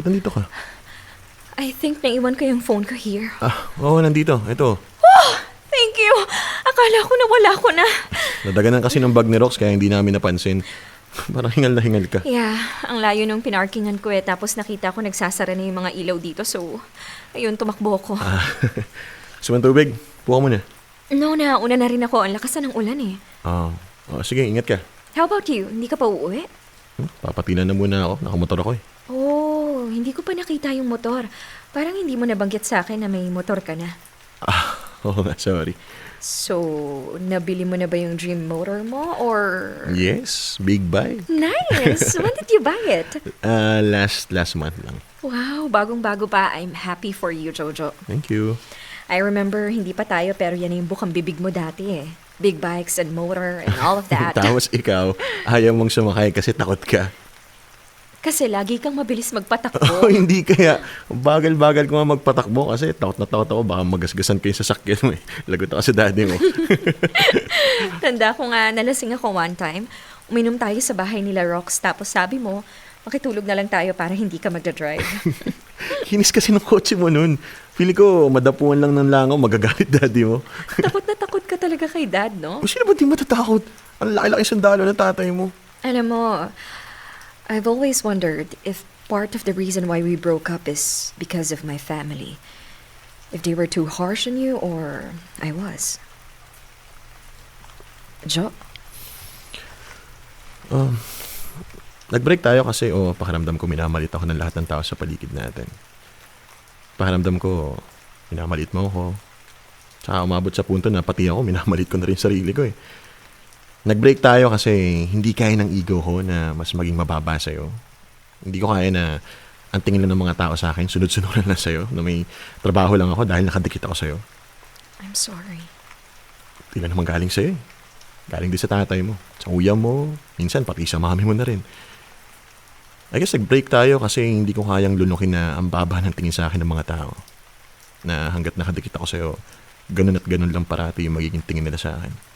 Ba't nandito ka? I think naiwan ko yung phone ko here. Oo, nandito. Ito. Thank you! Akala ko nawala ko na. Nadaganan kasi ng bag ni Rox kaya hindi namin napansin. Parang hingal na hingal ka. Yeah, ang layo nung pinarkingan ko tapos nakita ko nagsasara na yung mga ilaw dito so, ayun, tumakbo ko. Gusto mo ng tubig? Puha mo na. No, nauna na rin ako. Ang lakas na ng ulan Sige, ingat ka. How about you? Hindi ka pa uuwi? Papatilan na muna ako. Nakamotor ako eh. Oh, hindi ko pa nakita yung motor. Parang hindi mo nabanggit sa akin na may motor ka na. Oo nga, sorry. So, nabili mo na ba yung dream motor mo or... Yes, big buy. Nice! When did you buy it? Last month lang. Wow, bagong-bago pa. I'm happy for you, Jojo. Thank you. I remember, hindi pa tayo pero yan yung bukang bibig mo dati eh. Big bikes and motor and all of that. Tapos ikaw, ayaw mong sumakay kasi takot ka. Kasi lagi kang mabilis magpatakbo. Hindi kaya. Bagal-bagal ko nga magpatakbo kasi takot na takot ako. Baka magasgasan ko yung sasakyan mo eh. Lagot ako sa daddy mo. Tanda ko nga, nalasing ako one time. Uminom tayo sa bahay nila Rox. Tapos sabi mo, makitulog na lang tayo para hindi ka magdadrive. Kinis kasi ng kotse mo nun. Pili ko, madapuan lang ng langaw, magagalit daddy mo. Takot na takot ka talaga kay dad, no? Sino ba di matatakot? Ang laki-laki sandalo ng tatay mo. Alam mo, I've always wondered if part of the reason why we broke up is because of my family. If they were too harsh on you or I was. Jo? Nag-break tayo kasi pakiramdam ko minamalit ako ng lahat ng tao sa paligid natin. Pakiramdam ko, minamalit mo ako. Tsaka umabot sa punto na pati ako, minamalit ko na rin sarili ko eh. Nag-break tayo kasi hindi kaya ng ego ko na mas maging mababa sa'yo. Hindi ko kaya na ang tingin lang ng mga tao sa akin, sunod-sunuran lang sa'yo, na may trabaho lang ako dahil nakadikit ako sa'yo. I'm sorry. Hindi na naman galing sa'yo eh. Galing din sa tatay mo, sa kuya mo, minsan pati sa mami mo na rin. I guess nag-break tayo kasi hindi ko kayang lunukin na ang baba ng tingin sa akin ng mga tao. Na hanggat nakadikit ako sa'yo, ganun at ganun lang parati yung magiging tingin nila sa akin.